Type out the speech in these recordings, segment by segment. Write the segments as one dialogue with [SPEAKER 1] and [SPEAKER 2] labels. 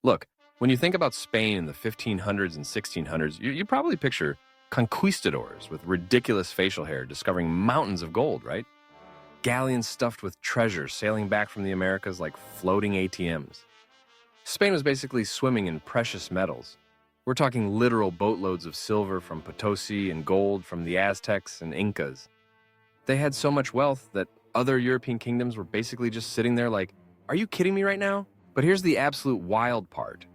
[SPEAKER 1] Look, when you think about Spain in the 1500s and 1600s, you probably picture conquistadors with ridiculous facial hair discovering mountains of gold, right? Galleons stuffed with treasure sailing back from the Americas like floating ATMs. Spain was basically swimming in precious metals. We're talking literal boatloads of silver from Potosi and gold from the Aztecs and Incas. They had so much wealth that other European kingdoms were basically just sitting there like, are you kidding me right now? But here's the absolute wild part.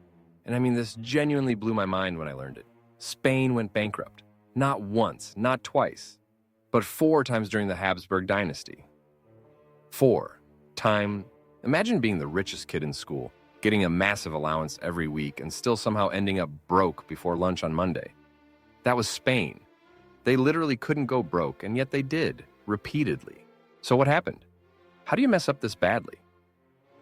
[SPEAKER 1] And I mean, this genuinely blew my mind when I learned it. Spain went bankrupt. Not once, not twice, but 4 times during the Habsburg dynasty. 4 times. Imagine being the richest kid in school, getting a massive allowance every week, and still somehow ending up broke before lunch on Monday. That was Spain. They literally couldn't go broke, and yet they did, repeatedly. So what happened? How do you mess up this badly?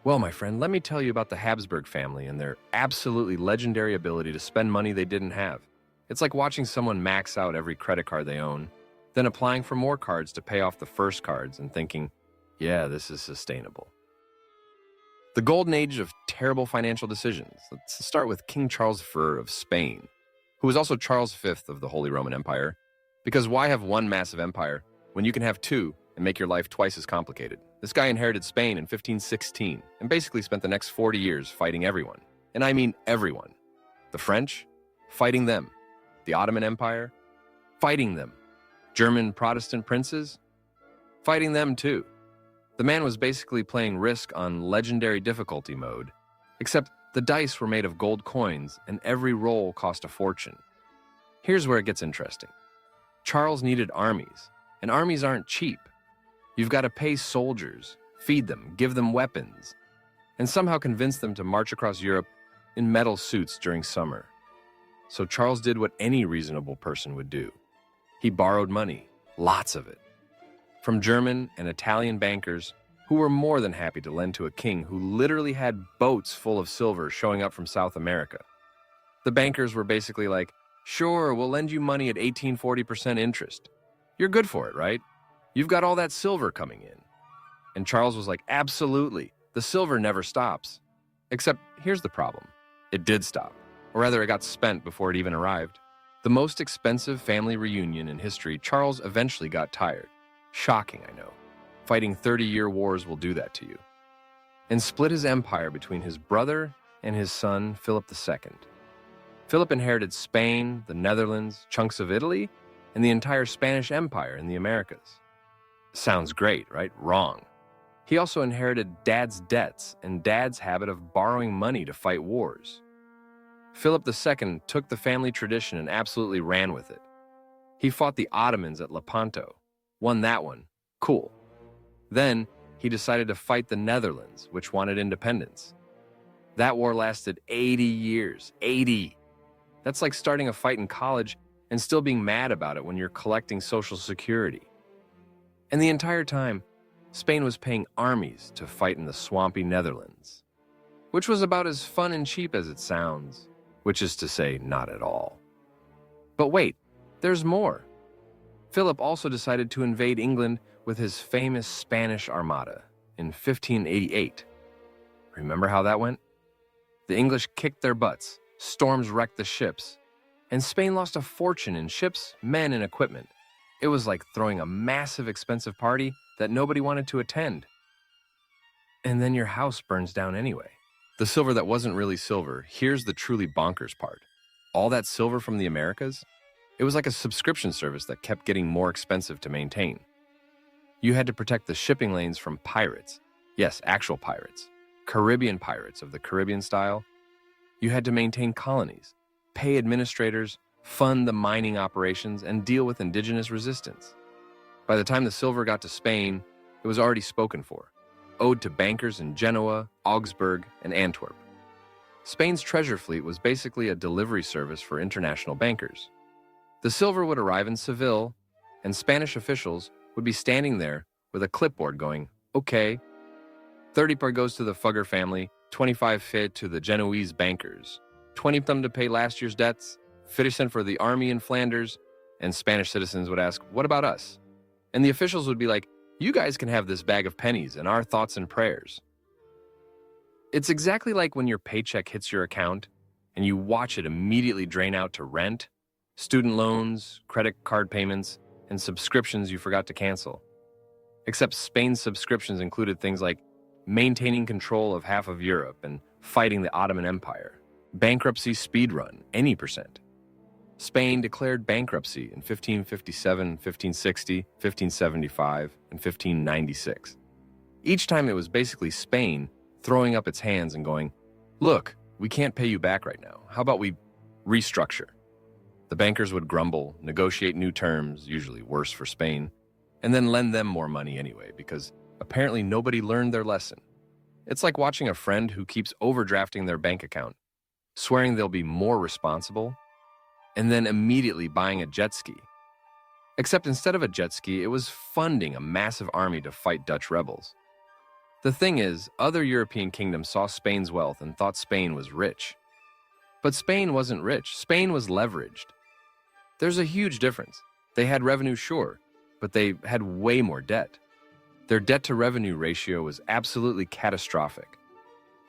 [SPEAKER 1] Well, my friend, let me tell you about the Habsburg family and their absolutely legendary ability to spend money they didn't have. It's like watching someone max out every credit card they own, then applying for more cards to pay off the first cards and thinking, yeah, this is sustainable. The golden age of terrible financial decisions. Let's start with King Charles V of Spain, who was also Charles V of the Holy Roman Empire. Because why have one massive empire when you can have 2 and make your life twice as complicated? This guy inherited Spain in 1516 and basically spent the next 40 years fighting everyone. And I mean everyone. The French, fighting them. The Ottoman Empire, fighting them. German Protestant princes, fighting them too. The man was basically playing Risk on legendary difficulty mode, except the dice were made of gold coins and every roll cost a fortune. Here's where it gets interesting. Charles needed armies, and armies aren't cheap. You've got to pay soldiers, feed them, give them weapons, and somehow convince them to march across Europe in metal suits during summer. So Charles did what any reasonable person would do. He borrowed money, lots of it, from German and Italian bankers who were more than happy to lend to a king who literally had boats full of silver showing up from South America. The bankers were basically like, sure, we'll lend you money at 1840% interest. You're good for it, right? You've got all that silver coming in. And Charles was like, absolutely. The silver never stops. Except here's the problem. It did stop. Or rather, it got spent before it even arrived. The most expensive family reunion in history, Charles eventually got tired. Shocking, I know. Fighting 30-year wars will do that to you. And split his empire between his brother and his son, Philip II. Philip inherited Spain, the Netherlands, chunks of Italy, and the entire Spanish Empire in the Americas. Sounds great, right? Wrong. He also inherited Dad's debts and Dad's habit of borrowing money to fight wars. Philip II took the family tradition and absolutely ran with it. He fought the Ottomans at Lepanto, won that one, cool. Then he decided to fight the Netherlands, which wanted independence. That war lasted 80 years, 80. That's like starting a fight in college and still being mad about it when you're collecting Social Security. And the entire time, Spain was paying armies to fight in the swampy Netherlands, which was about as fun and cheap as it sounds, which is to say, not at all. But wait, there's more. Philip also decided to invade England with his famous Spanish Armada in 1588. Remember how that went? The English kicked their butts, storms wrecked the ships, and Spain lost a fortune in ships, men, and equipment. It was like throwing a massive expensive party that nobody wanted to attend. And then your house burns down anyway. The silver that wasn't really silver, here's the truly bonkers part. All that silver from the Americas, it was like a subscription service that kept getting more expensive to maintain. You had to protect the shipping lanes from pirates. Yes, actual pirates. Caribbean pirates of the Caribbean style. You had to maintain colonies, pay administrators, fund the mining operations, and deal with indigenous resistance. By the time the silver got to Spain, it was already spoken for, owed to bankers in Genoa, Augsburg, and Antwerp. Spain's treasure fleet was basically a delivery service for international bankers. The silver would arrive in Seville, and Spanish officials would be standing there with a clipboard going, okay, 30% goes to the Fugger family, 25% to the Genoese bankers, 20% to pay last year's debts, 50% for the army in Flanders, and Spanish citizens would ask, what about us? And the officials would be like, you guys can have this bag of pennies and our thoughts and prayers. It's exactly like when your paycheck hits your account and you watch it immediately drain out to rent, student loans, credit card payments, and subscriptions you forgot to cancel. Except Spain's subscriptions included things like maintaining control of half of Europe and fighting the Ottoman Empire, bankruptcy speedrun, any percent. Spain declared bankruptcy in 1557, 1560, 1575, and 1596. Each time it was basically Spain throwing up its hands and going, "Look, we can't pay you back right now. How about we restructure?" The bankers would grumble, negotiate new terms, usually worse for Spain, and then lend them more money anyway, because apparently nobody learned their lesson. It's like watching a friend who keeps overdrafting their bank account, swearing they'll be more responsible, and then immediately buying a jet ski. Except instead of a jet ski, it was funding a massive army to fight Dutch rebels. The thing is, other European kingdoms saw Spain's wealth and thought Spain was rich. But Spain wasn't rich. Spain was leveraged. There's a huge difference. They had revenue, sure, but they had way more debt. Their debt-to-revenue ratio was absolutely catastrophic.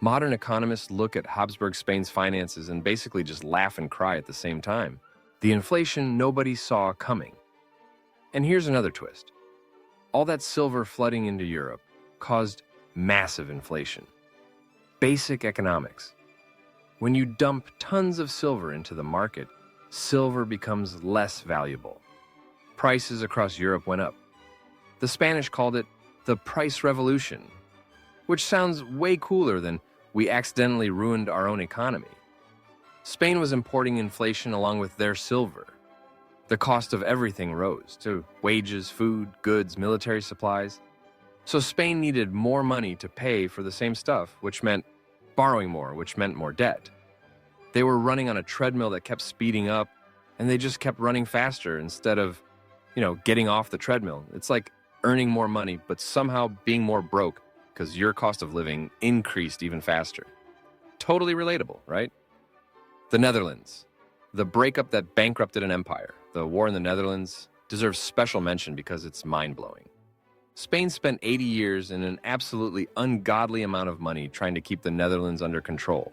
[SPEAKER 1] Modern economists look at Habsburg Spain's finances and basically just laugh and cry at the same time. The inflation nobody saw coming. And here's another twist. All that silver flooding into Europe caused massive inflation. Basic economics. When you dump tons of silver into the market, silver becomes less valuable. Prices across Europe went up. The Spanish called it the price revolution, which sounds way cooler than we accidentally ruined our own economy. Spain was importing inflation along with their silver. The cost of everything rose, to wages, food, goods, military supplies. So Spain needed more money to pay for the same stuff, which meant borrowing more, which meant more debt. They were running on a treadmill that kept speeding up, and they just kept running faster instead of, getting off the treadmill. It's like earning more money, but somehow being more broke because your cost of living increased even faster. Totally relatable, right? The Netherlands. The breakup that bankrupted an empire, the war in the Netherlands, deserves special mention because it's mind-blowing. Spain spent 80 years and an absolutely ungodly amount of money trying to keep the Netherlands under control.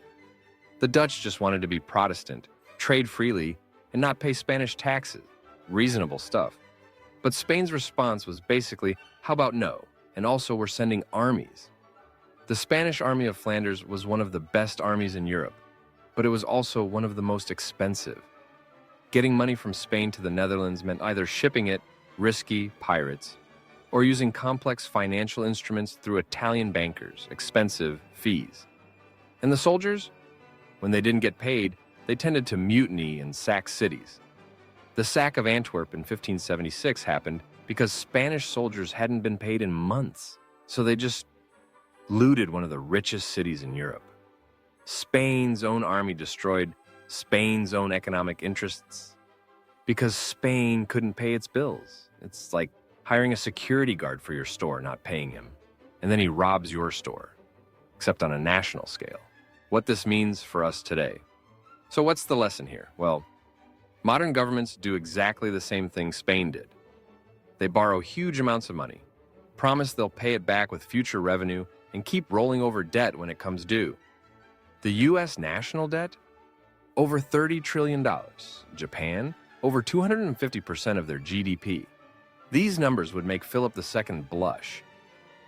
[SPEAKER 1] The Dutch just wanted to be Protestant, trade freely, and not pay Spanish taxes. Reasonable stuff. But Spain's response was basically, how about no? And also we're sending armies. The Spanish Army of Flanders was one of the best armies in Europe, but it was also one of the most expensive. Getting money from Spain to the Netherlands meant either shipping it, risky pirates, or using complex financial instruments through Italian bankers, expensive fees. And the soldiers? When they didn't get paid, they tended to mutiny and sack cities. The sack of Antwerp in 1576 happened because Spanish soldiers hadn't been paid in months, so they just looted one of the richest cities in Europe. Spain's own army destroyed Spain's own economic interests because Spain couldn't pay its bills. It's like hiring a security guard for your store, not paying him, and then he robs your store, except on a national scale. What this means for us today. So what's the lesson here? Well, modern governments do exactly the same thing Spain did. They borrow huge amounts of money, promise they'll pay it back with future revenue, and keep rolling over debt when it comes due. The U.S. national debt? Over $30 trillion. Japan? Over 250% of their GDP. These numbers would make Philip II blush.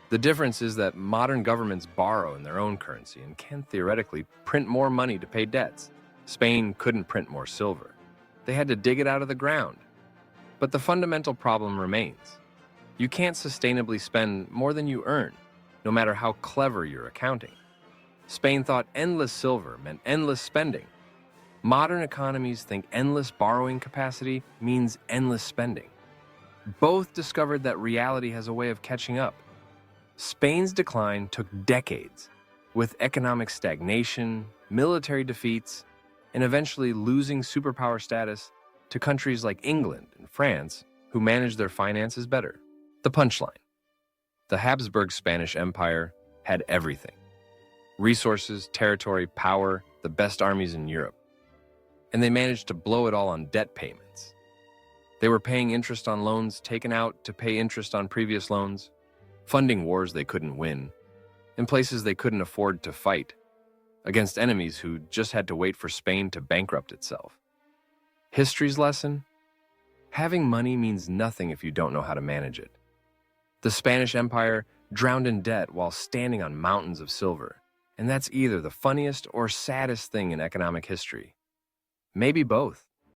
[SPEAKER 1] The difference is that modern governments borrow in their own currency and can theoretically print more money to pay debts. Spain couldn't print more silver. They had to dig it out of the ground. But the fundamental problem remains. You can't sustainably spend more than you earn, no matter how clever your accounting. Spain thought endless silver meant endless spending. Modern economies think endless borrowing capacity means endless spending. Both discovered that reality has a way of catching up. Spain's decline took decades, with economic stagnation, military defeats, and eventually losing superpower status to countries like England and France, who managed their finances better. The punchline. The Habsburg Spanish Empire had everything. Resources, territory, power, the best armies in Europe. And they managed to blow it all on debt payments. They were paying interest on loans taken out to pay interest on previous loans, funding wars they couldn't win, in places they couldn't afford to fight, against enemies who just had to wait for Spain to bankrupt itself. History's lesson? Having money means nothing if you don't know how to manage it. The Spanish Empire drowned in debt while standing on mountains of silver, and that's either the funniest or saddest thing in economic history. Maybe both.